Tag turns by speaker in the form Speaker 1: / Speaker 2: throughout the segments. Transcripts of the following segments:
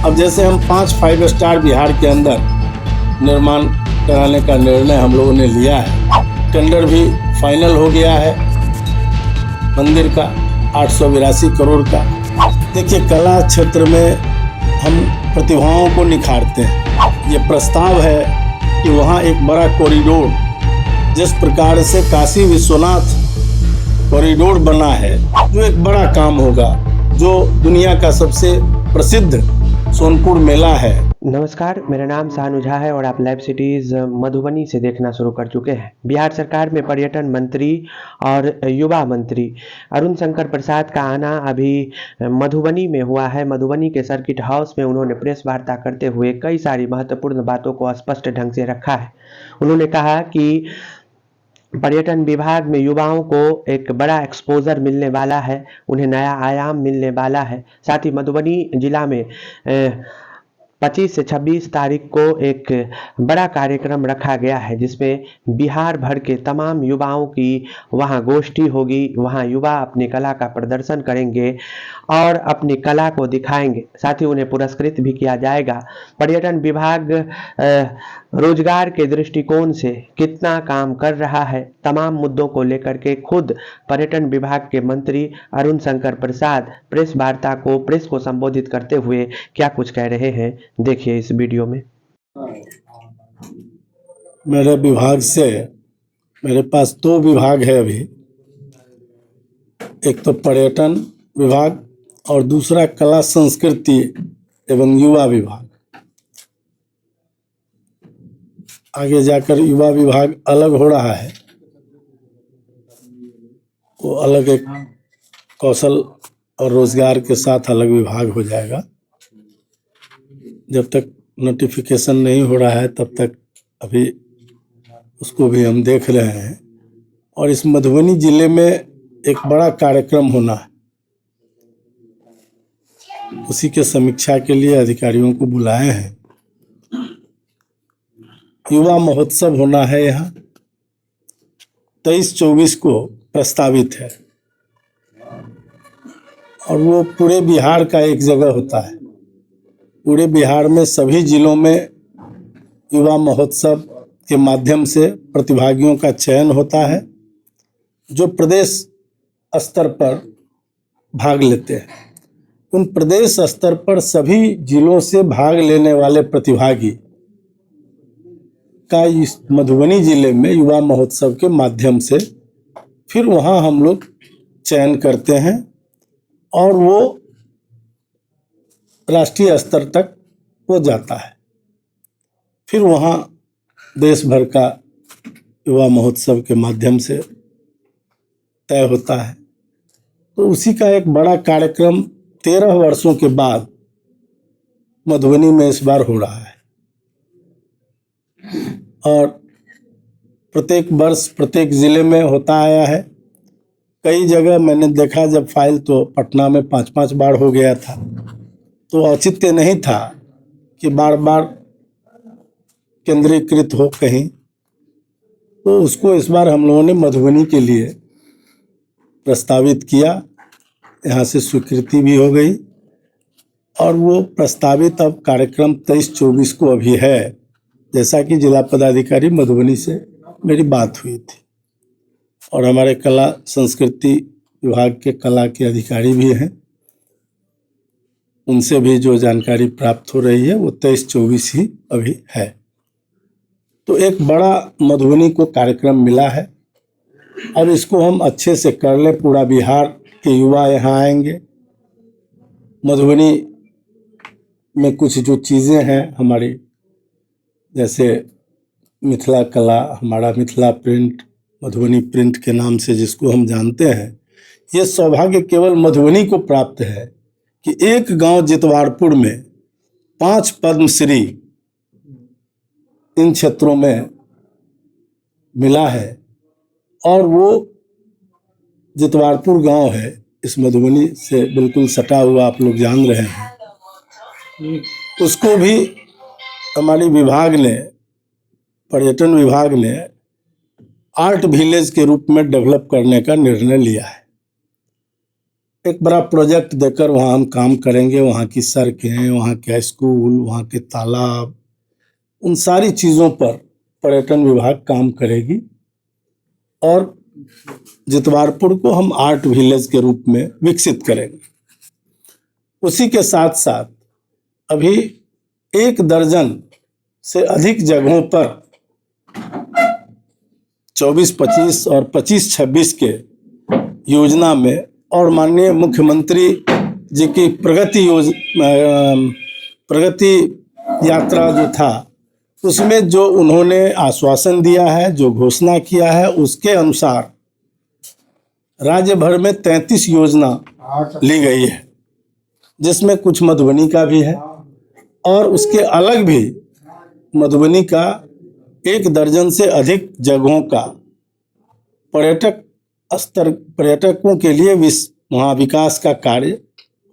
Speaker 1: अब जैसे हम 5 स्टार बिहार के अंदर निर्माण कराने का निर्णय हम लोगों ने लिया है। टेंडर भी फाइनल हो गया है मंदिर का 882 करोड़ का। देखिए, कला क्षेत्र में हम प्रतिभाओं को निखारते हैं। ये प्रस्ताव है कि वहाँ एक बड़ा कॉरिडोर, जिस प्रकार से काशी विश्वनाथ कॉरिडोर बना है, जो एक बड़ा काम होगा, जो दुनिया का सबसे प्रसिद्ध सोनपुर मेला है।
Speaker 2: नमस्कार, मेरा नाम शाहनु झा है और आप लाइव सिटीज़ मधुबनी से देखना शुरू कर चुके हैं। बिहार सरकार में पर्यटन मंत्री और युवा मंत्री अरुण शंकर प्रसाद का आना अभी मधुबनी में हुआ है। मधुबनी के सर्किट हाउस में उन्होंने प्रेस वार्ता करते हुए कई सारी महत्वपूर्ण बातों को स्पष्ट ढंग से रखा है। उन्होंने कहा कि पर्यटन विभाग में युवाओं को एक बड़ा एक्सपोजर मिलने वाला है, उन्हें नया आयाम मिलने वाला है। साथ ही मधुबनी जिला में 25 से 26 तारीख को एक बड़ा कार्यक्रम रखा गया है, जिसमें बिहार भर के तमाम युवाओं की वहां गोष्ठी होगी। वहां युवा अपनी कला का प्रदर्शन करेंगे और अपनी कला को दिखाएंगे। साथ ही उन्हें पुरस्कृत भी किया जाएगा। पर्यटन विभाग रोजगार के दृष्टिकोण से कितना काम कर रहा है, तमाम मुद्दों को लेकर के खुद पर्यटन विभाग के मंत्री अरुण शंकर प्रसाद प्रेस वार्ता को, प्रेस को संबोधित करते हुए क्या कुछ कह रहे हैं, देखिए इस वीडियो में।
Speaker 1: मेरे विभाग से, मेरे पास 2 विभाग है अभी, एक तो पर्यटन विभाग और दूसरा कला संस्कृति एवं युवा विभाग। आगे जाकर युवा विभाग अलग हो रहा है, वो अलग एक कौशल और रोजगार के साथ अलग विभाग हो जाएगा। जब तक नोटिफिकेशन नहीं हो रहा है तब तक अभी उसको भी हम देख रहे हैं। और इस मधुबनी जिले में एक बड़ा कार्यक्रम होना है, उसी के समीक्षा के लिए अधिकारियों को बुलाए हैं। युवा महोत्सव होना है यहाँ, 23-24 को प्रस्तावित है और वो पूरे बिहार का एक जगह होता है। पूरे बिहार में सभी जिलों में युवा महोत्सव के माध्यम से प्रतिभागियों का चयन होता है, जो प्रदेश स्तर पर भाग लेते हैं। उन प्रदेश स्तर पर सभी जिलों से भाग लेने वाले प्रतिभागी का इस मधुबनी जिले में युवा महोत्सव के माध्यम से फिर वहाँ हम लोग चयन करते हैं और वो राष्ट्रीय स्तर तक वो जाता है। फिर वहाँ देश भर का युवा महोत्सव के माध्यम से तय होता है। तो उसी का एक बड़ा कार्यक्रम 13 वर्षों के बाद मधुबनी में इस बार हो रहा है। और प्रत्येक वर्ष प्रत्येक जिले में होता आया है। कई जगह मैंने देखा जब फाइल, तो पटना में 5-5 बार हो गया था, तो औचित्य नहीं था कि बार बार केंद्रीकृत हो कहीं। तो उसको इस बार हम लोगों ने मधुबनी के लिए प्रस्तावित किया, यहाँ से स्वीकृति भी हो गई और वो प्रस्तावित अब कार्यक्रम 23-24 को अभी है, जैसा कि जिला पदाधिकारी मधुबनी से मेरी बात हुई थी। और हमारे कला संस्कृति विभाग के कला के अधिकारी भी हैं, उनसे भी जो जानकारी प्राप्त हो रही है वो 23-24 ही अभी है। तो एक बड़ा मधुबनी को कार्यक्रम मिला है। अब इसको हम अच्छे से कर लें, पूरा बिहार के युवा यहाँ आएंगे। मधुबनी में कुछ जो चीज़ें हैं हमारी, जैसे मिथिला कला, हमारा मिथिला प्रिंट, मधुबनी प्रिंट के नाम से जिसको हम जानते हैं, ये सौभाग्य केवल मधुबनी को प्राप्त है कि एक गांव जितवारपुर में 5 पद्मश्री इन क्षेत्रों में मिला है। और वो जितवारपुर गांव है, इस मधुबनी से बिल्कुल सटा हुआ, आप लोग जान रहे हैं। उसको भी हमारी विभाग ने, पर्यटन विभाग ने आर्ट विलेज के रूप में डेवलप करने का निर्णय लिया है। एक बड़ा प्रोजेक्ट देकर वहाँ हम काम करेंगे। वहाँ की सड़कें, वहाँ के स्कूल, वहाँ के तालाब, उन सारी चीज़ों पर पर्यटन विभाग काम करेगी। और जितवारपुर को हम आर्ट विलेज के रूप में विकसित करेंगे। उसी के साथ साथ अभी 1 दर्जन से अधिक जगहों पर 24-25 और 25-26 के योजना में और माननीय मुख्यमंत्री जी की प्रगति यात्रा जो था उसमें जो उन्होंने आश्वासन दिया है, जो घोषणा किया है, उसके अनुसार राज्य भर में 33 योजना ली गई है, जिसमें कुछ मधुबनी का भी है और उसके अलग भी मधुबनी का 1 दर्जन से अधिक जगहों का पर्यटकों के लिए वहाँ विकास का कार्य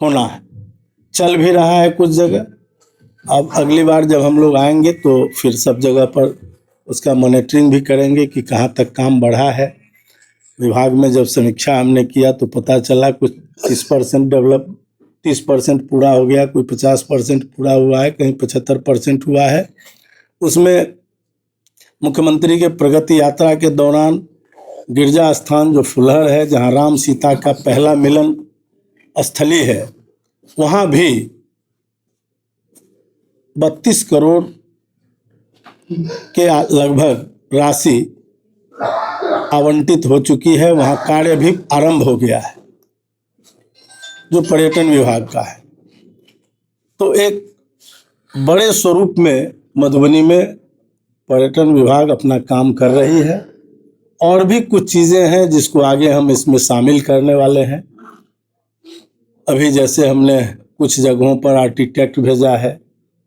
Speaker 1: होना है। चल भी रहा है कुछ जगह। अब अगली बार जब हम लोग आएंगे तो फिर सब जगह पर उसका मॉनिटरिंग भी करेंगे कि कहाँ तक काम बढ़ा है। विभाग में जब समीक्षा हमने किया तो पता चला कुछ 30% पूरा हो गया, कोई 50% पूरा हुआ है, कहीं 75% हुआ है। उसमें मुख्यमंत्री के प्रगति यात्रा के दौरान गिरजा स्थान जो फुलहर है, जहाँ राम सीता का पहला मिलन स्थली है, वहाँ भी 32 करोड़ के लगभग राशि आवंटित हो चुकी है। वहाँ कार्य भी आरंभ हो गया है जो पर्यटन विभाग का है। तो एक बड़े स्वरूप में मधुबनी में पर्यटन विभाग अपना काम कर रही है। और भी कुछ चीज़ें हैं जिसको आगे हम इसमें शामिल करने वाले हैं। अभी जैसे हमने कुछ जगहों पर आर्किटेक्ट भेजा है,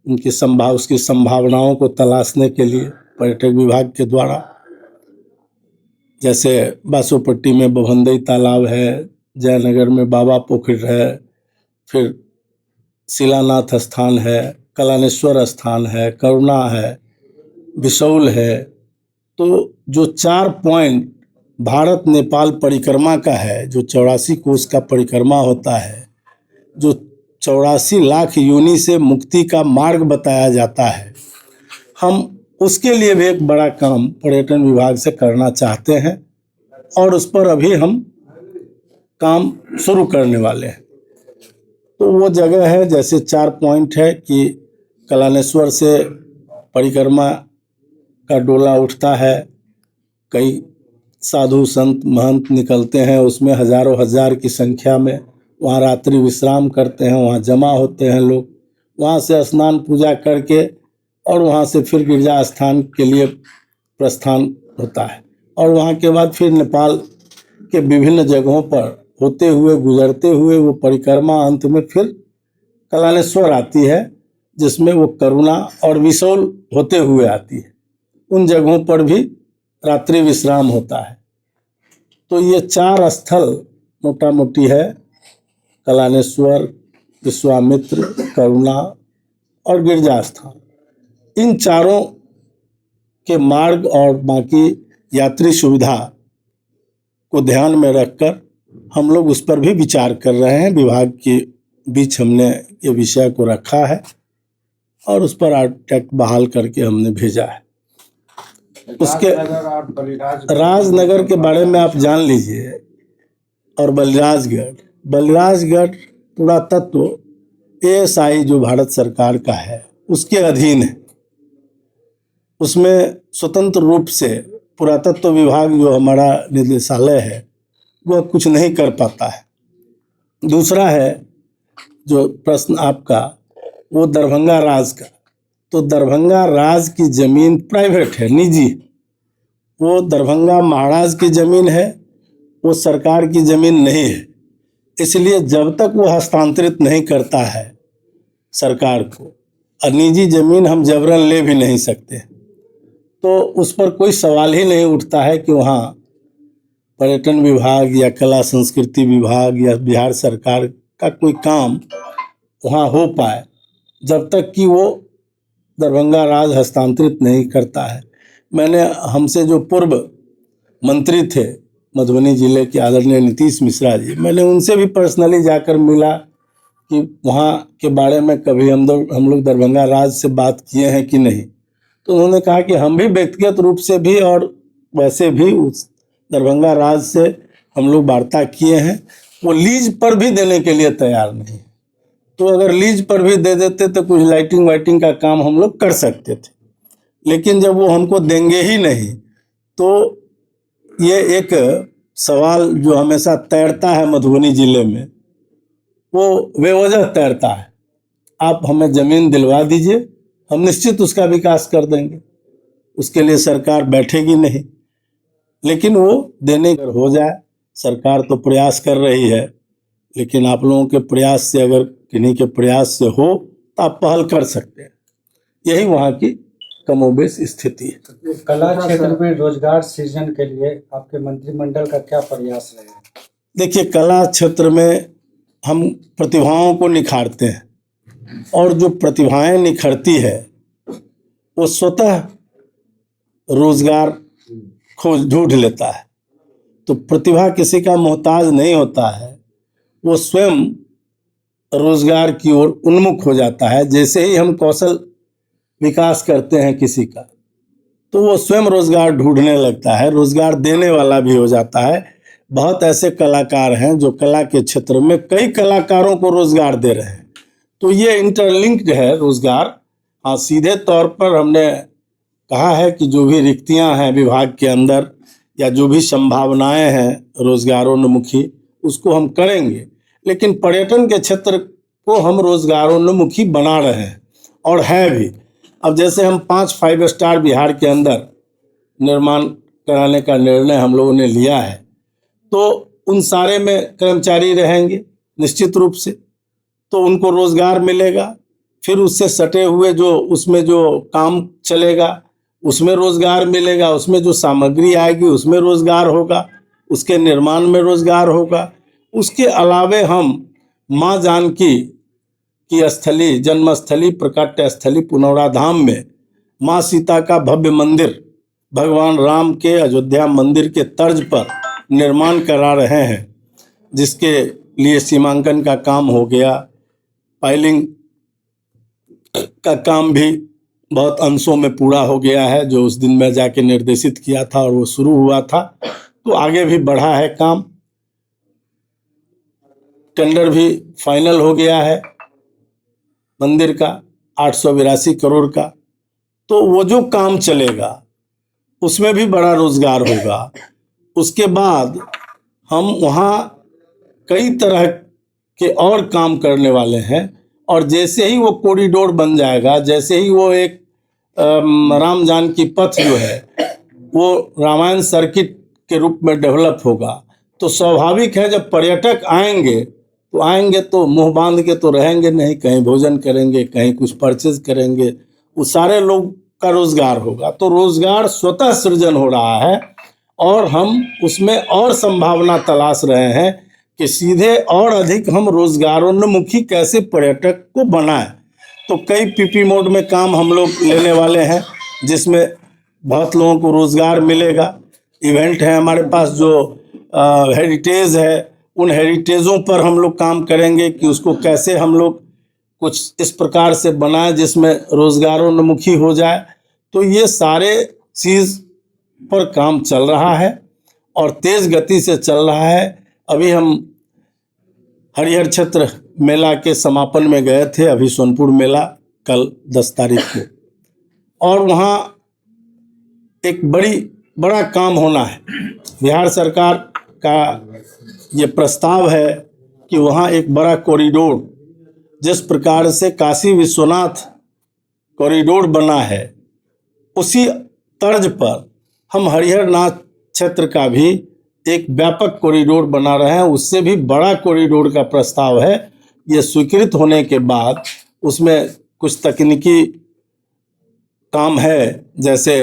Speaker 1: उसकी संभावनाओं को तलाशने के लिए पर्यटन विभाग के द्वारा। जैसे बासोपट्टी में बभंदई तालाब है, जयनगर में बाबा पोखर है, फिर शिलानाथ स्थान है, कलानेश्वर स्थान है, करुणा है, बिशौल है। तो जो 4 पॉइंट भारत नेपाल परिक्रमा का है, जो 84 कोस का परिक्रमा होता है, जो 84 लाख योनि से मुक्ति का मार्ग बताया जाता है, हम उसके लिए भी एक बड़ा काम पर्यटन विभाग से करना चाहते हैं और उस पर अभी हम काम शुरू करने वाले हैं। तो वो जगह है, जैसे 4 पॉइंट है कि कलानेश्वर से परिक्रमा का डोला उठता है, कई साधु संत महंत निकलते हैं, उसमें हजारों हजार की संख्या में वहाँ रात्रि विश्राम करते हैं, वहाँ जमा होते हैं लोग। वहाँ से स्नान पूजा करके और वहाँ से फिर गिरजा स्थान के लिए प्रस्थान होता है और वहाँ के बाद फिर नेपाल के विभिन्न जगहों पर होते हुए गुजरते हुए वो परिक्रमा अंत में फिर कलानेश्वर आती है, जिसमें वो करुणा और बिशौल होते हुए आती है। उन जगहों पर भी रात्रि विश्राम होता है। तो ये 4 स्थल मोटा मोटी है, कलानेश्वर, विश्वामित्र, करुणा और गिरजा स्थान। इन चारों के मार्ग और बाकी यात्री सुविधा को ध्यान में रखकर हम लोग उस पर भी विचार कर रहे हैं। विभाग के बीच हमने ये विषय को रखा है और उस पर आर्किटेक्ट बहाल करके हमने भेजा है। उसके राजनगर के बारे में आप जान लीजिए। और बलिराजगढ़ पुरातत्व ASI जो भारत सरकार का है उसके अधीन है। उसमें स्वतंत्र रूप से पुरातत्व विभाग जो हमारा निदेशालय है वह कुछ नहीं कर पाता है। दूसरा है जो प्रश्न आपका, वो दरभंगा राज का। तो दरभंगा राज की ज़मीन प्राइवेट है, निजी। वो दरभंगा महाराज की ज़मीन है, वो सरकार की ज़मीन नहीं है। इसलिए जब तक वो हस्तांतरित नहीं करता है सरकार को, और निजी ज़मीन हम जबरन ले भी नहीं सकते, तो उस पर कोई सवाल ही नहीं उठता है कि वहाँ पर्यटन विभाग या कला संस्कृति विभाग या बिहार सरकार का कोई काम वहाँ हो पाए, जब तक कि वो दरभंगा राज हस्तांतरित नहीं करता है। हमसे जो पूर्व मंत्री थे मधुबनी जिले के आदरणीय नीतीश मिश्रा जी, मैंने उनसे भी पर्सनली जाकर मिला कि वहाँ के बारे में कभी हम लोग दरभंगा राज से बात किए हैं कि नहीं। तो उन्होंने कहा कि हम भी व्यक्तिगत रूप से भी और वैसे भी उस दरभंगा राज से हम लोग वार्ता किए हैं, वो लीज पर भी देने के लिए तैयार नहीं। तो अगर लीज पर भी दे देते तो कुछ लाइटिंग वाइटिंग का काम हम लोग कर सकते थे, लेकिन जब वो हमको देंगे ही नहीं तो ये एक सवाल जो हमेशा तैरता है मधुबनी जिले में, वो बेवजह तैरता है। आप हमें ज़मीन दिलवा दीजिए, हम निश्चित उसका विकास कर देंगे, उसके लिए सरकार बैठेगी नहीं। लेकिन वो देने का हो जाए, सरकार तो प्रयास कर रही है, लेकिन आप लोगों के प्रयास से, अगर किन्हीं के प्रयास से हो तो आप पहल कर सकते हैं। यही वहाँ की कमोबेश स्थिति है।
Speaker 3: कला क्षेत्र में रोजगार सृजन के लिए आपके मंत्रिमंडल का क्या प्रयास रहेगा?
Speaker 1: देखिए, कला क्षेत्र में हम प्रतिभाओं को निखारते हैं, और जो प्रतिभाएं निखरती है वो स्वतः रोजगार खोज ढूंढ लेता है। तो प्रतिभा किसी का मोहताज नहीं होता है, वो स्वयं रोजगार की ओर उन्मुख हो जाता है। जैसे ही हम कौशल विकास करते हैं किसी का, तो वो स्वयं रोजगार ढूंढने लगता है, रोजगार देने वाला भी हो जाता है। बहुत ऐसे कलाकार हैं जो कला के क्षेत्र में कई कलाकारों को रोजगार दे रहे हैं। तो ये इंटरलिंक्ड है रोजगार। हाँ, सीधे तौर पर हमने कहा है कि जो भी रिक्तियां हैं विभाग के अंदर या जो भी संभावनाएं हैं रोजगारोन्मुखी, उसको हम करेंगे। लेकिन पर्यटन के क्षेत्र को हम रोजगारोन्मुखी बना रहे हैं और है भी। अब जैसे हम 5 स्टार बिहार के अंदर निर्माण कराने का निर्णय हम लोगों ने लिया है, तो उन सारे में कर्मचारी रहेंगे निश्चित रूप से, तो उनको रोजगार मिलेगा। फिर उससे सटे हुए जो उसमें जो काम चलेगा उसमें रोजगार मिलेगा, उसमें जो सामग्री आएगी उसमें रोजगार होगा, उसके निर्माण में रोजगार होगा। उसके अलावे हम माँ जानकी की स्थली, जन्मस्थली, प्रकट स्थली पुनौरा धाम में माँ सीता का भव्य मंदिर भगवान राम के अयोध्या मंदिर के तर्ज पर निर्माण करा रहे हैं, जिसके लिए सीमांकन का काम हो गया, पाइलिंग का काम भी बहुत अंशों में पूरा हो गया है, जो उस दिन मैं जाके निर्देशित किया था और वो शुरू हुआ था। तो आगे भी बढ़ा है काम, टेंडर भी फाइनल हो गया है मंदिर का 882 करोड़ का। तो वो जो काम चलेगा उसमें भी बड़ा रोजगार होगा। उसके बाद हम वहाँ कई तरह के और काम करने वाले हैं, और जैसे ही वो कॉरिडोर बन जाएगा, जैसे ही वो एक राम जानकी पथ जो है वो रामायण सर्किट के रूप में डेवलप होगा, तो स्वाभाविक है जब पर्यटक आएंगे तो मुंह बांध के तो रहेंगे नहीं, कहीं भोजन करेंगे, कहीं कुछ परचेज करेंगे, वो सारे लोग का रोजगार होगा। तो रोजगार स्वतः सृजन हो रहा है और हम उसमें और संभावना तलाश रहे हैं कि सीधे और अधिक हम रोजगारोन्मुखी कैसे पर्यटक को बनाएं। तो कई पीपी मोड में काम हम लोग लेने वाले हैं, जिसमें बहुत लोगों को रोजगार मिलेगा। इवेंट है हमारे पास, जो हेरिटेज है, उन हेरिटेजों पर हम लोग काम करेंगे कि उसको कैसे हम लोग कुछ इस प्रकार से बनाएं जिसमें रोजगारोन्मुखी हो जाए। तो ये सारे चीज़ पर काम चल रहा है और तेज गति से चल रहा है। अभी हम हरिहर क्षेत्र मेला के समापन में गए थे, अभी सोनपुर मेला कल 10 तारीख को, और वहाँ एक बड़ा काम होना है। बिहार सरकार का ये प्रस्ताव है कि वहाँ एक बड़ा कॉरिडोर, जिस प्रकार से काशी विश्वनाथ कॉरिडोर बना है, उसी तर्ज पर हम हरिहर नाथ क्षेत्र का भी एक व्यापक कॉरिडोर बना रहे हैं। उससे भी बड़ा कॉरिडोर का प्रस्ताव है। ये स्वीकृत होने के बाद उसमें कुछ तकनीकी काम है, जैसे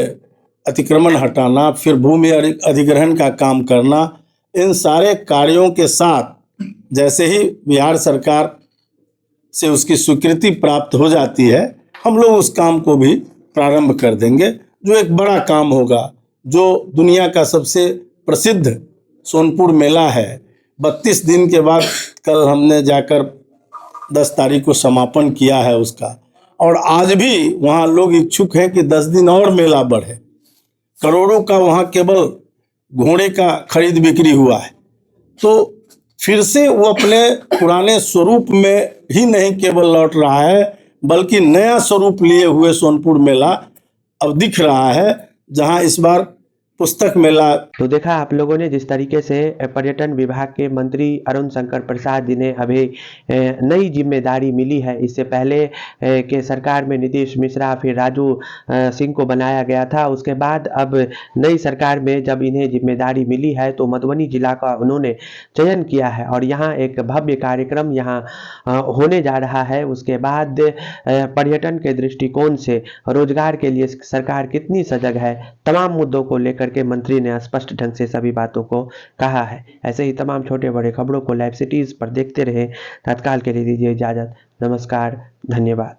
Speaker 1: अतिक्रमण हटाना, फिर भूमि अधिग्रहण का काम करना। इन सारे कार्यों के साथ जैसे ही बिहार सरकार से उसकी स्वीकृति प्राप्त हो जाती है, हम लोग उस काम को भी प्रारंभ कर देंगे, जो एक बड़ा काम होगा, जो दुनिया का सबसे प्रसिद्ध सोनपुर मेला है, 32 दिन के बाद कल हमने जाकर 10 तारीख को समापन किया है उसका, और आज भी वहाँ लोग इच्छुक हैं कि 10 दिन और मेला बढ़े। करोड़ों का वहाँ केवल घोड़े का खरीद बिक्री हुआ है। तो फिर से वो अपने पुराने स्वरूप में ही नहीं केवल लौट रहा है, बल्कि नया स्वरूप लिए हुए सोनपुर मेला अब दिख रहा है, जहां इस बार पुस्तक मेला।
Speaker 2: तो देखा आप लोगों ने जिस तरीके से पर्यटन विभाग के मंत्री अरुण शंकर प्रसाद जिन्हें अभी नई जिम्मेदारी मिली है। इससे पहले के सरकार में नीतीश मिश्रा फिर राजू सिंह को बनाया गया था। उसके बाद अब नई सरकार में जब इन्हें जिम्मेदारी मिली है तो मधुबनी जिला का उन्होंने चयन किया है और यहाँ एक भव्य कार्यक्रम यहाँ होने जा रहा है। उसके बाद पर्यटन के दृष्टिकोण से रोजगार के लिए सरकार कितनी सजग है, तमाम मुद्दों को लेकर के मंत्री ने स्पष्ट ढंग से सभी बातों को कहा है। ऐसे ही तमाम छोटे बड़े खबरों को लाइव सिटीज पर देखते रहे। तत्काल के लिए दीजिए इजाजत। नमस्कार, धन्यवाद।